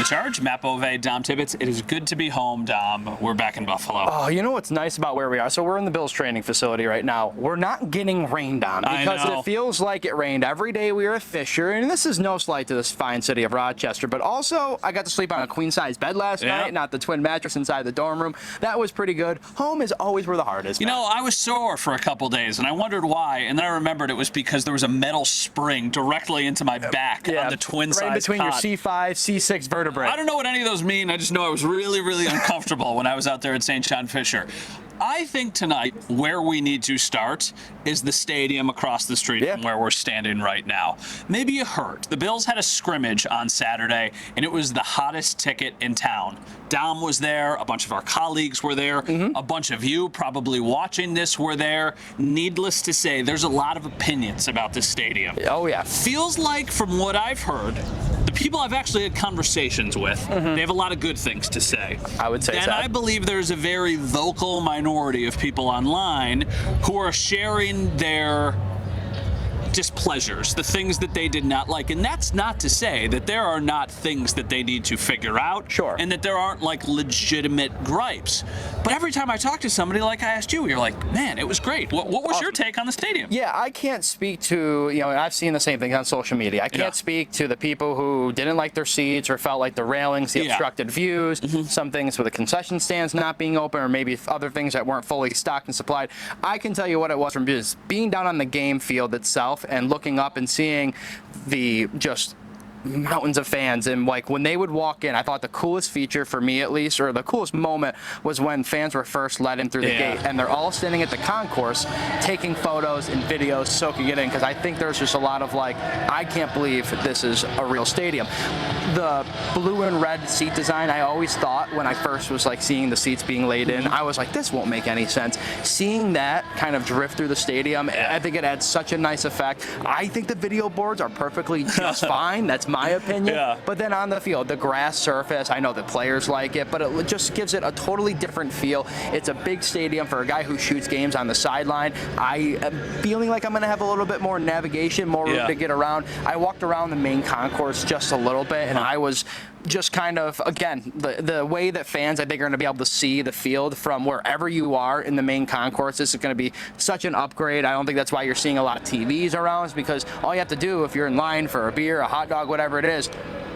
Charge. Matt Bove, Dom Tibbetts. It is good to be home, Dom. We're back in Buffalo. Oh, you know what's nice about where we are? So we're in the Bills training facility right now. We're not getting rained on because it feels like it rained every day we were at Fisher. And this is no slight to this fine city of Rochester, but also I got to sleep on a queen-size bed last night, not the twin mattress inside the dorm room. That was pretty good. Home is always where the heart is. You know, I was sore for a couple days, and I wondered why. And then I remembered it was because there was a metal spring directly into my back on the twin-size right between cot. your C5, C6 vertebrae. I don't know what any of those mean. I just know I was really, really uncomfortable when I was out there at St. John Fisher. I think tonight where we need to start is the stadium across the street from where we're standing right now. Maybe you heard. The Bills had a scrimmage on Saturday, and it was the hottest ticket in town. Dom was there. A bunch of our colleagues were there. A bunch of you probably watching this were there. Needless to say, there's a lot of opinions about this stadium. Oh, yeah. Feels like, from what I've heard, the people I've actually had conversations with, they have a lot of good things to say. I would say so. And I believe there's a very vocal minority of people online who are sharing their displeasures, the things that they did not like. And that's not to say that there are not things that they need to figure out. Sure. And that there aren't like legitimate gripes. But every time I talk to somebody like I asked you, you're like, man, it was great. What was your take on the stadium? Yeah, I can't speak to, and I've seen the same thing on social media. I can't speak to the people who didn't like their seats or felt like the railings, the obstructed views, some things with the concession stands not being open, or maybe other things that weren't fully stocked and supplied. I can tell you what it was from just being down on the game field itself and looking up and seeing the just mountains of fans, and like when they would walk in, I thought the coolest feature for me, at least, or the coolest moment, was when fans were first let in through the gate, and they're all standing at the concourse taking photos and videos, soaking it in, because I think there's just a lot of like, I can't believe this is a real stadium. The blue and red seat design, I always thought when I first was like seeing the seats being laid in, I was like, this won't make any sense. Seeing that kind of drift through the stadium, I think it adds such a nice effect. I think the video boards are perfectly just fine. That's my opinion. But then on the field, the grass surface, I know the players like it, but it just gives it a totally different feel. It's a big stadium for a guy who shoots games on the sideline. I am feeling like I'm going to have a little bit more navigation, more room to get around. I walked around the main concourse just a little bit, and I was just kind of, again, the way that fans, I think, are going to be able to see the field from wherever you are in the main concourse. This is going to be such an upgrade. I don't think that's why you're seeing a lot of TVs around, because all you have to do if you're in line for a beer, a hot dog, whatever it is,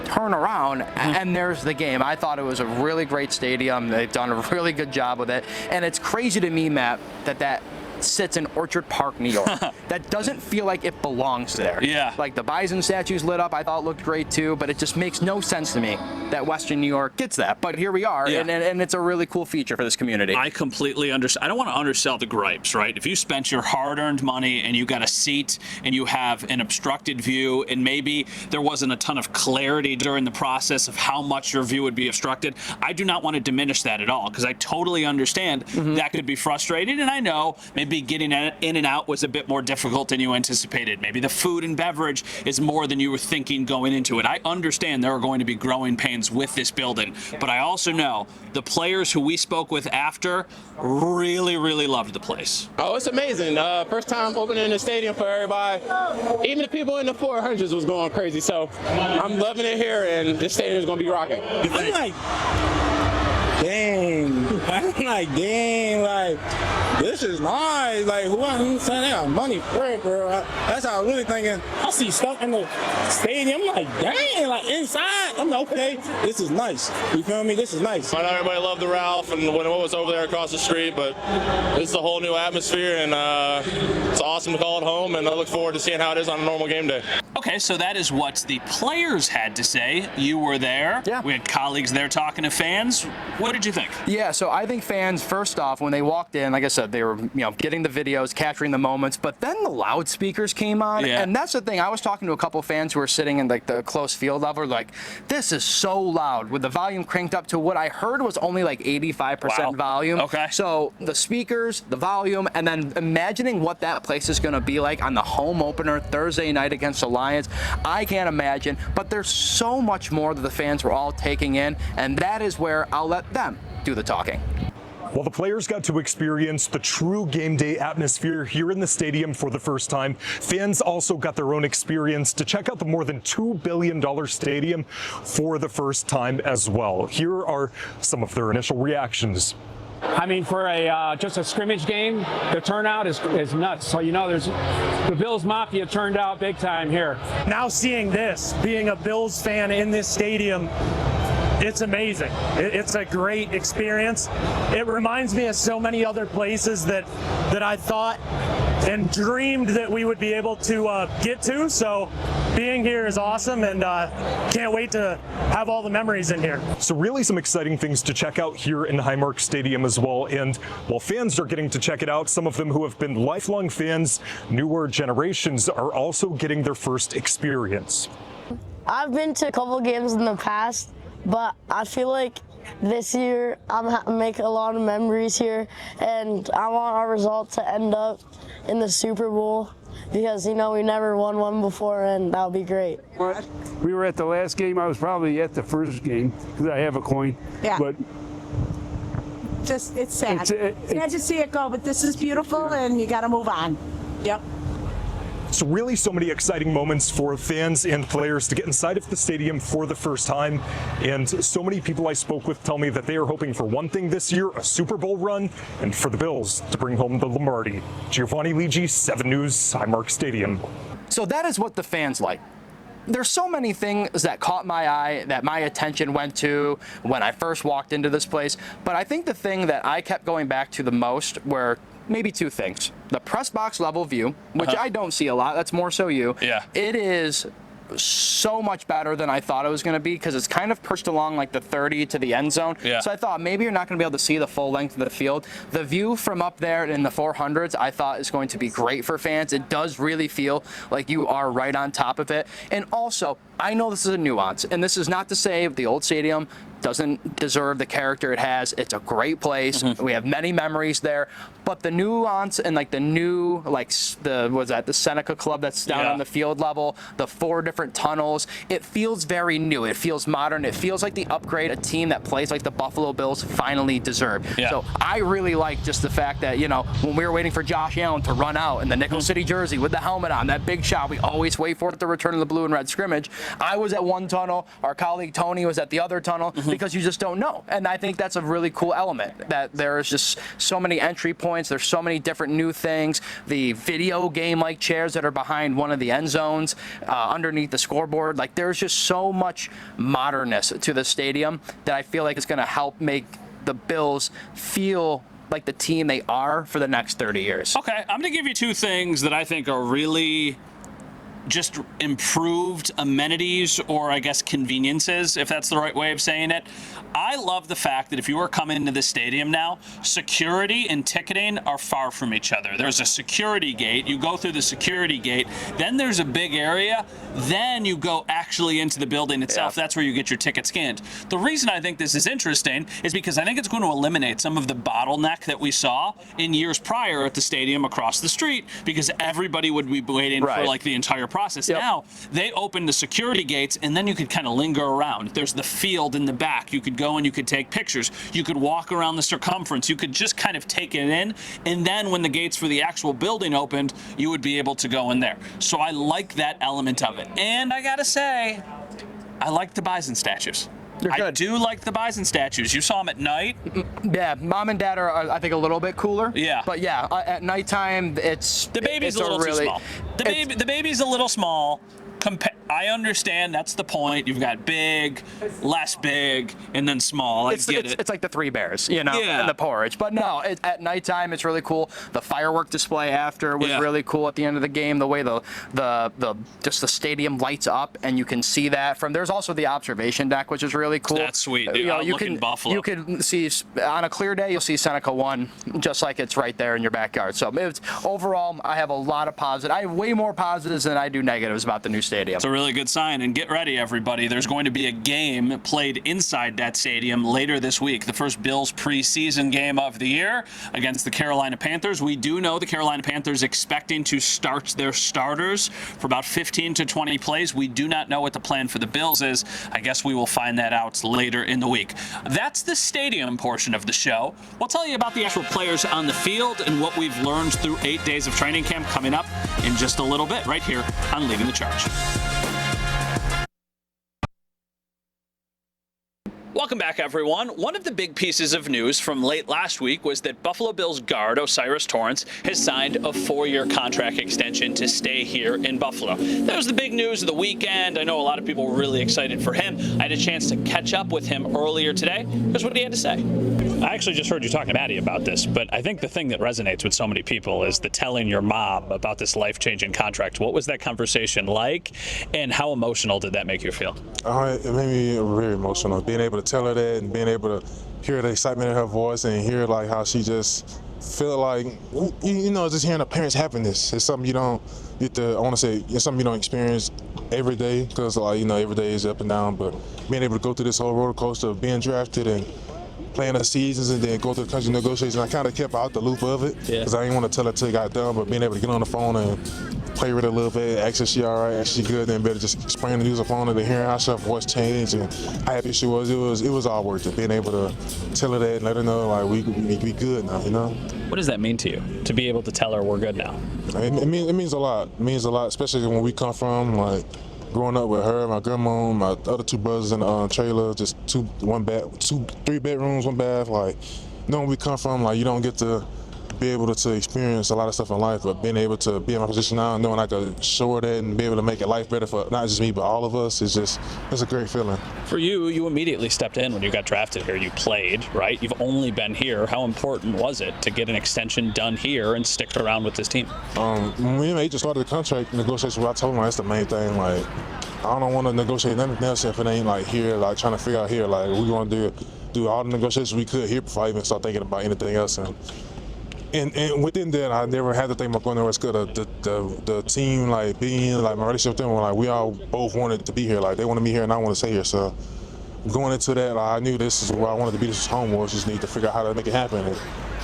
turn around and there's the game. I thought it was a really great stadium. They've done a really good job with it. And it's crazy to me, Matt, that sits in Orchard Park, New York. That doesn't feel like it belongs there. Yeah. Like the Bison statues lit up, I thought looked great too, but it just makes no sense to me that Western New York gets that. But here we are, and it's a really cool feature for this community. I completely understand. I don't want to undersell the gripes, right? If you spent your hard-earned money and you got a seat and you have an obstructed view, and maybe there wasn't a ton of clarity during the process of how much your view would be obstructed, I do not want to diminish that at all, because I totally understand that could be frustrating, and I know maybe getting in and out was a bit more difficult than you anticipated. Maybe the food and beverage is more than you were thinking going into it. I understand there are going to be growing pains with this building, but I also know the players who we spoke with after really, really loved the place. Oh, it's amazing. First time opening the stadium for everybody. Even the people in the 400s was going crazy, so I'm loving it here, and this stadium is going to be rocking. I'm like, dang, like, this is nice. Like, who I'm saying, they got money for it, bro. That's how I'm really thinking. I see stuff in the stadium. I'm like, dang, like inside. I'm like, okay, this is nice. You feel me? This is nice. I know everybody loved the Ralph and when it was over there across the street, but this is a whole new atmosphere, and it's awesome to call it home, and I look forward to seeing how it is on a normal game day. Okay, so that is what the players had to say. You were there. Yeah. We had colleagues there talking to fans. What did you think? Yeah, so I think fans, first off, when they walked in, like I said, they were getting the videos, capturing the moments, but then the loudspeakers came on, and that's the thing. I was talking to a couple fans who were sitting in like the close field level, like, this is so loud, with the volume cranked up to what I heard was only like 85% volume. Okay. So the speakers, the volume, and then imagining what that place is going to be like on the home opener Thursday night against the Lions, I can't imagine, but there's so much more that the fans were all taking in, and that is where I'll let them do the talking. Well, the players got to experience the true game day atmosphere here in the stadium for the first time. Fans also got their own experience to check out the more than $2 billion stadium for the first time as well. Here are some of their initial reactions. I mean, for just a scrimmage game, the turnout is nuts. So, you know, the Bills Mafia turned out big time here. Now seeing this, being a Bills fan in this stadium, it's amazing. It's a great experience. It reminds me of so many other places that I thought and dreamed that we would be able to get to. So being here is awesome, and can't wait to have all the memories in here. So really some exciting things to check out here in Highmark Stadium as well. And while fans are getting to check it out, some of them who have been lifelong fans, newer generations, are also getting their first experience. I've been to a couple of games in the past, but I feel like this year I'm making a lot of memories here, and I want our result to end up in the Super Bowl because, you know, we never won one before, and that'll be great. We were at the last game. I was probably at the first game because I have a coin. Yeah. But just, it's sad. Sad to see it go, but this is beautiful, and you got to move on. Yep. So really so many exciting moments for fans and players to get inside of the stadium for the first time. And so many people I spoke with tell me that they are hoping for one thing this year, a Super Bowl run, and for the Bills to bring home the Lombardi. Giovanni Ligi, 7 News, Highmark Stadium. So that is what the fans like. There's so many things that caught my eye, that my attention went to when I first walked into this place. But I think the thing that I kept going back to the most were maybe 2 things. The press box level view, which I don't see a lot. That's more so you. Yeah. It is so much better than I thought it was going to be because it's kind of perched along like the 30 to the end zone. Yeah. So I thought maybe you're not going to be able to see the full length of the field. The view from up there in the 400s I thought is going to be great for fans. It does really feel like you are right on top of it. And also, I know this is a nuance, and this is not to say the old stadium doesn't deserve the character it has. It's a great place. We have many memories there, but the nuance and like the new, like the Seneca Club that's down on the field level, the 4 different tunnels, it feels very new. It feels modern. It feels like the upgrade a team that plays like the Buffalo Bills finally deserve. So I really like just the fact that, you know, when we were waiting for Josh Allen to run out in the Nickel City jersey with the helmet on, that big shot we always wait for at the return of the blue and red scrimmage. I was at one tunnel. Our colleague Tony was at the other tunnel. Because you just don't know. And I think that's a really cool element, that there's just so many entry points. There's so many different new things. The video game-like chairs that are behind one of the end zones, underneath the scoreboard. Like, there's just so much modernness to the stadium that I feel like it's going to help make the Bills feel like the team they are for the next 30 years. Okay, I'm going to give you 2 things that I think are really just improved amenities, or I guess conveniences, if that's the right way of saying it. I love the fact that if you are coming into the stadium now, security and ticketing are far from each other. There's a security gate. You go through the security gate. Then there's a big area. Then you go actually into the building itself. That's where you get your ticket scanned. The reason I think this is interesting is because I think it's going to eliminate some of the bottleneck that we saw in years prior at the stadium across the street, because everybody would be waiting for like the entire process. Now they open the security gates, and then you could kind of linger around. There's the field in the back. You could go and you could take pictures. You could walk around the circumference. You could just kind of take it in, and then when the gates for the actual building opened, you would be able to go in there. So I like that element of it. And I gotta say, I like the bison statues. I do like the bison statues. You saw them at night. Yeah, mom and dad are, I think, a little bit cooler. Yeah. But yeah, at nighttime, it's the baby's a little too small. The baby's a little small. I understand, that's the point. You've got big, less big, and then small. I get it. It's like the 3 bears, you know, and the porridge. But no, at nighttime, it's really cool. The firework display after was really cool at the end of the game. The way just the stadium lights up, and you can see that from. There's also the observation deck, which is really cool. That's sweet. Dude, you can Buffalo. You can see on a clear day, you'll see Seneca 1, just like it's right there in your backyard. So overall, I have a lot of positives. I have way more positives than I do negatives about the new stadium. It's a really really good sign. And get ready, everybody. There's going to be a game played inside that stadium later this week. The first Bills preseason game of the year against the Carolina Panthers. We do know the Carolina Panthers expecting to start their starters for about 15 to 20 plays. We do not know what the plan for the Bills is. I guess we will find that out later in the week. That's the stadium portion of the show. We'll tell you about the actual players on the field and what we've learned through 8 days of training camp coming up in just a little bit right here on Leading the Charge. Welcome back, everyone. One of the big pieces of news from late last week was that Buffalo Bills guard O'Cyrus Torrence has signed a 4-year contract extension to stay here in Buffalo. That was the big news of the weekend. I know a lot of people were really excited for him. I had a chance to catch up with him earlier today. Here's what he had to say. I actually just heard you talking to Maddie about this, but I think the thing that resonates with so many people is the telling your mom about this life-changing contract. What was that conversation like, and how emotional did that make you feel? It made me very emotional, being able to tell her that and being able to hear the excitement in her voice and hear like how she just feel like, you know, just hearing a parent's happiness. It's something you don't get to, I want to say, it's something you don't experience every day, because like, you know, every day is up and down, but being able to go through this whole roller coaster of being drafted and playing the seasons and then go through the country negotiations, I kind of kept out the loop of it because I didn't want to tell her till it got done, but being able to get on the phone and play with her a little bit, ask her she all right, ask she good, then better just explain the news upon her, to hearing how her voice changed and how happy she was. It was all worth it, being able to tell her that and let her know like we good now, you know. What does that mean to you, to be able to tell her we're good now? It means a lot. It means a lot, especially when we come from like growing up with her, my grandma, my other 2 brothers in a trailer, just 3 bedrooms, 1 bath. Like, knowing we come from, like, you don't get to be able to experience a lot of stuff in life, but being able to be in my position now, knowing I could show her that and be able to make it life better for not just me, but all of us, it's a great feeling. For you, you immediately stepped in when you got drafted here. You played, right? You've only been here. How important was it to get an extension done here and stick around with this team? When me and my agent started the contract negotiation, I told him that's the main thing. Like, I don't want to negotiate nothing else if it ain't like here, like trying to figure out here. Like, we want to do all the negotiations we could here before I even start thinking about anything else. And within that, I never had to think about going nowhere. It's good. The team, like being, like my relationship with them, like we all both wanted to be here. Like they wanted me here, and I want to stay here. So going into that, like, I knew this is where I wanted to be. This is home. We just need to figure out how to make it happen. And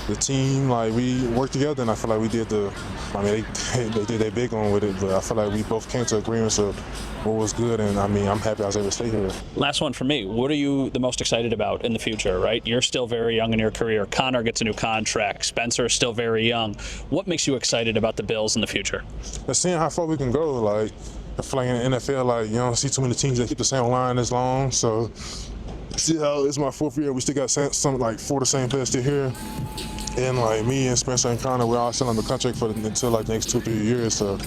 the team, like we worked together, and I feel like we did they did their big one with it. But I feel like we both came to agreements of what was good, and I mean, I'm happy I was able to stay here. Last one for me. What are you the most excited about in the future, right? You're still very young in your career. Connor gets a new contract. Spencer is still very young. What makes you excited about the Bills in the future? Seeing how far we can go. Like, I feel like in the NFL, like, you don't see too many teams that keep the same line this long. So, see how it's my 4th year. We still got some like 4 the same players still here. And like me and Spencer and Connor, we're all still on the contract until like the next 2 or 3 years. So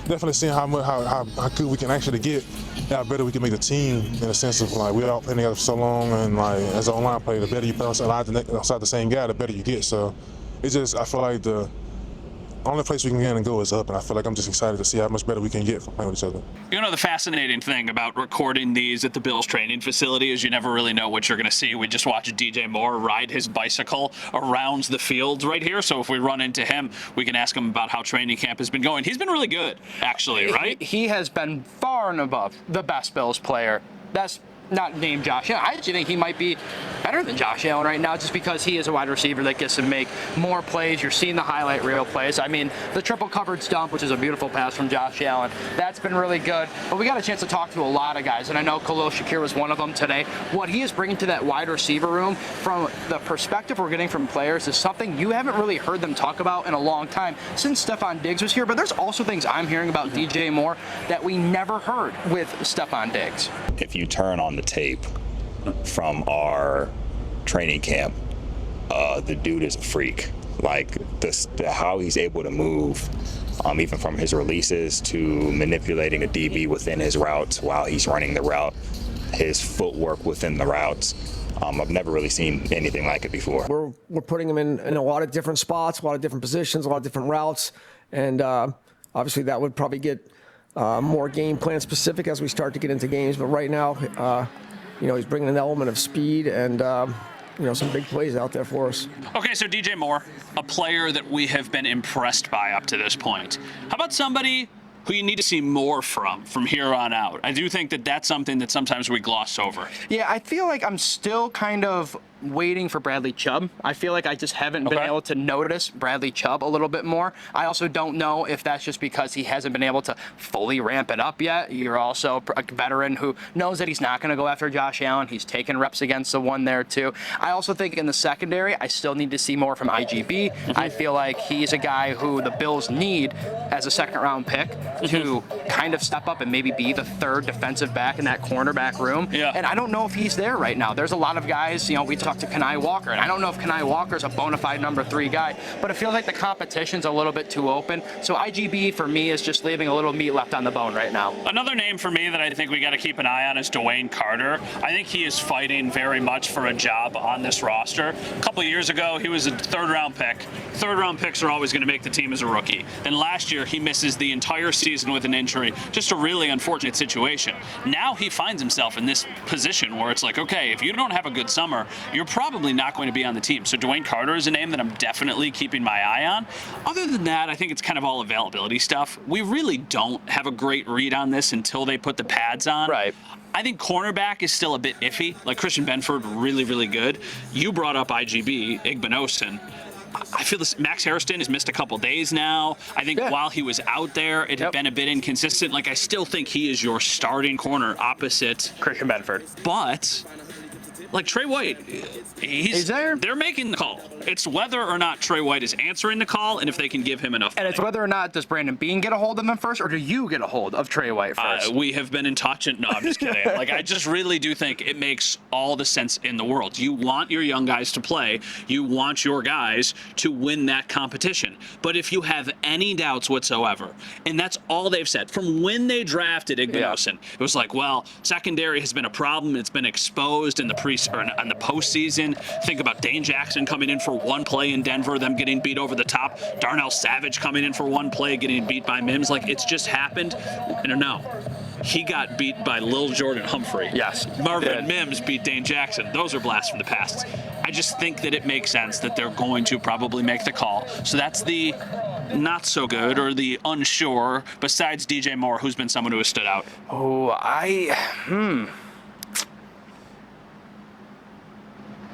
definitely seeing how good we can actually get, how better we can make the team in a sense of like we all playing together for so long, and like as an online player, the better you play outside the same guy, the better you get. So it's just, I feel like the only place we can get and go is up, and I feel like I'm just excited to see how much better we can get from playing with each other. You know, the fascinating thing about recording these at the Bills training facility is you never really know what you're going to see. We just watched DJ Moore ride his bicycle around the fields right here, so if we run into him, we can ask him about how training camp has been going. He's been really good, actually, right? He has been far and above the best Bills player. That's not named Josh Allen. I actually think he might be better than Josh Allen right now, just because he is a wide receiver that gets to make more plays. You're seeing the highlight reel plays. I mean, the triple covered stump, which is a beautiful pass from Josh Allen, that's been really good. But we got a chance to talk to a lot of guys, and I know Khalil Shakir was one of them today. What he is bringing to that wide receiver room from the perspective we're getting from players is something you haven't really heard them talk about in a long time since Stephon Diggs was here. But there's also things I'm hearing about DJ Moore that we never heard with Stephon Diggs. If you turn on the tape from our training camp, the dude is a freak. Like how he's able to move, even from his releases to manipulating a DB within his routes while he's running the route, his footwork within the routes. I've never really seen anything like it before. We're putting him in a lot of different spots, a lot of different positions, a lot of different routes, and obviously that would probably get more game plan specific as we start to get into games. But right now, he's bringing an element of speed and some big plays out there for us. Okay, so DJ Moore, a player that we have been impressed by up to this point. How about somebody who you need to see more from here on out. I do think that that's something that sometimes we gloss over. Yeah, I feel like I'm still kind of waiting for Bradley Chubb. I feel like I just haven't been able to notice Bradley Chubb a little bit more. I also don't know if that's just because he hasn't been able to fully ramp it up yet. You're also a veteran who knows that he's not going to go after Josh Allen. He's taken reps against the one there too. I also think in the secondary, I still need to see more from IGB. I feel like he's a guy who the Bills need as a second-round pick to kind of step up and maybe be the third defensive back in that cornerback room. Yeah. And I don't know if he's there right now. There's a lot of guys, we talked to Kenai Walker, and I don't know if Kenai Walker's a bona fide number 3 guy, but it feels like the competition's a little bit too open. So IGB for me is just leaving a little meat left on the bone right now. Another name for me that I think we got to keep an eye on is Dwayne Carter. I think he is fighting very much for a job on this roster. A couple of years ago, he was a third-round pick. Third-round picks are always going to make the team as a rookie. Then last year, he misses the entire season with an injury. Just a really unfortunate situation. Now he finds himself in this position where it's like, okay, if you don't have a good summer, you're probably not going to be on the team. So Dwayne Carter is a name that I'm definitely keeping my eye on. Other than that, I think it's kind of all availability stuff. We really don't have a great read on this until they put the pads on. Right. I think cornerback is still a bit iffy. Like Christian Benford, really, really good. You brought up IGB, Igbinosun. I feel this. Max Hairston has missed a couple days now. I think while he was out there, it had been a bit inconsistent. Like, I still think he is your starting corner opposite Christian Benford. But, like, Trey White, he's there. They're making the call. It's whether or not Trey White is answering the call and if they can give him enough And it's whether or not does Brandon Beane get a hold of him first, or do you get a hold of Trey White first? We have been in touch. No, I'm just kidding. Like, I just really do think it makes all the sense in the world. You want your young guys to play. You want your guys to win that competition. But if you have any doubts whatsoever, and that's all they've said from when they drafted Igbinosun, it was like, well, secondary has been a problem. It's been exposed in the the postseason. Think about Dane Jackson coming in for one play in Denver, them getting beat over the top. Darnell Savage coming in for one play, getting beat by Mims. Like, it's just happened. I don't know. He got beat by Lil Jordan Humphrey. Yes. Marvin Mims beat Dane Jackson. Those are blasts from the past. I just think that it makes sense that they're going to probably make the call. So that's the not so good or the unsure, besides DJ Moore, who's been someone who has stood out. Oh,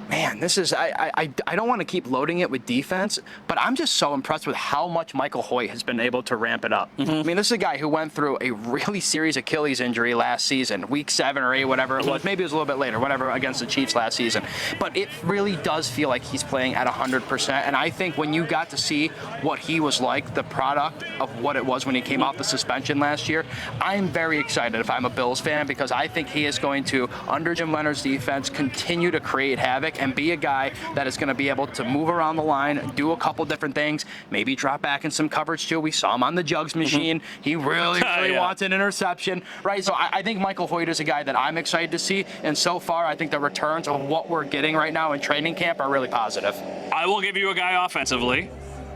Man, this is, I don't want to keep loading it with defense, but I'm just so impressed with how much Michael Hoyt has been able to ramp it up. I mean, this is a guy who went through a really serious Achilles injury last season, week 7 or 8, whatever it was. Maybe it was a little bit later, whatever, against the Chiefs last season. But it really does feel like he's playing at 100%. And I think when you got to see what he was like, the product of what it was when he came off the suspension last year, I'm very excited if I'm a Bills fan, because I think he is going to, under Jim Leonard's defense, continue to create havoc and be a guy that is going to be able to move around the line, do a couple different things, maybe drop back in some coverage too. We saw him on the jugs machine. He really wants an interception, right? So I think Michael Hoyt is a guy that I'm excited to see, and so far I think the returns of what we're getting right now in training camp are really positive. I will give you a guy offensively.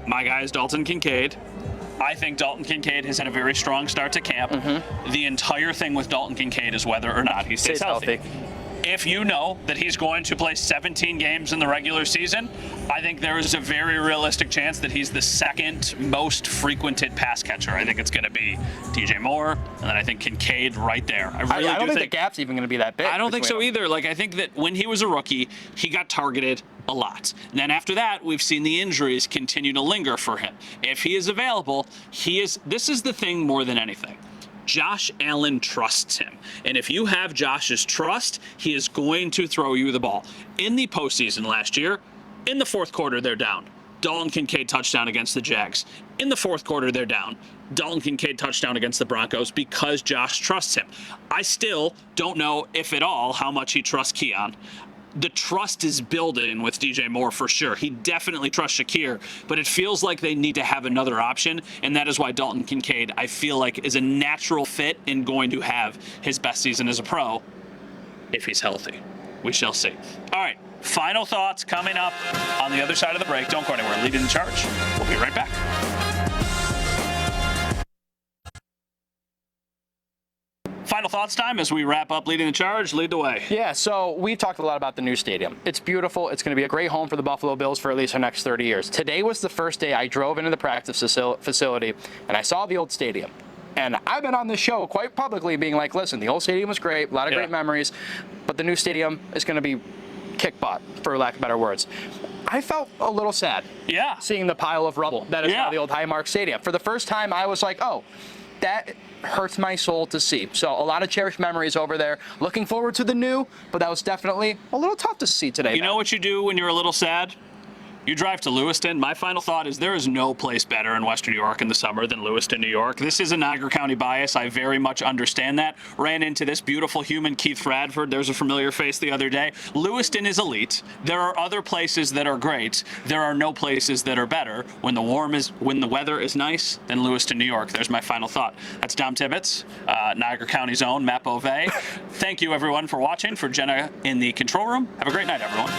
My guy is Dalton Kincaid. I think Dalton Kincaid has had a very strong start to camp. The entire thing with Dalton Kincaid is whether or not he stays healthy. If you know that he's going to play 17 games in the regular season, I think there is a very realistic chance that he's the second most frequented pass catcher. I think it's going to be DJ Moore, and then I think Kincaid right there. I don't think the gap's even going to be that big. I don't think so either. Like, I think that when he was a rookie, he got targeted a lot. And then after that, we've seen the injuries continue to linger for him. If he is available, this is the thing more than anything. Josh Allen trusts him. And if you have Josh's trust, he is going to throw you the ball. In the postseason last year, in the fourth quarter, they're down. Dalton Kincaid touchdown against the Jags. In the fourth quarter, they're down. Dalton Kincaid touchdown against the Broncos because Josh trusts him. I still don't know, if at all, how much he trusts Keon. The trust is building with DJ Moore for sure. He definitely trusts Shakir, but it feels like they need to have another option, and that is why Dalton Kincaid, I feel like, is a natural fit and going to have his best season as a pro if he's healthy. We shall see. All right, final thoughts coming up on the other side of the break. Don't go anywhere. Lead in charge. We'll be right back. Final thoughts time as we wrap up Leading the Charge. Lead the way. Yeah, so we talked a lot about the new stadium. It's beautiful. It's going to be a great home for the Buffalo Bills for at least the next 30 years. Today was the first day I drove into the practice facility, and I saw the old stadium. And I've been on this show quite publicly being like, listen, the old stadium was great, a lot of great memories, but the new stadium is going to be kick butt, for lack of better words. I felt a little sad seeing the pile of rubble that is now the old Highmark Stadium. For the first time, I was like, oh, that hurts my soul to see. So a lot of cherished memories over there. Looking forward to the new, but that was definitely a little tough to see today. You know what you do when you're a little sad? You drive to Lewiston. My final thought is there is no place better in Western New York in the summer than Lewiston, New York. This is a Niagara County bias. I very much understand that. Ran into this beautiful human, Keith Radford. There's a familiar face the other day. Lewiston is elite. There are other places that are great. There are no places that are better. When the weather is nice, then Lewiston, New York. There's my final thought. That's Dom Tibbetts, Niagara County's own Matt Beauvais. Thank you, everyone, for watching. For Jenna in the control room, have a great night, everyone.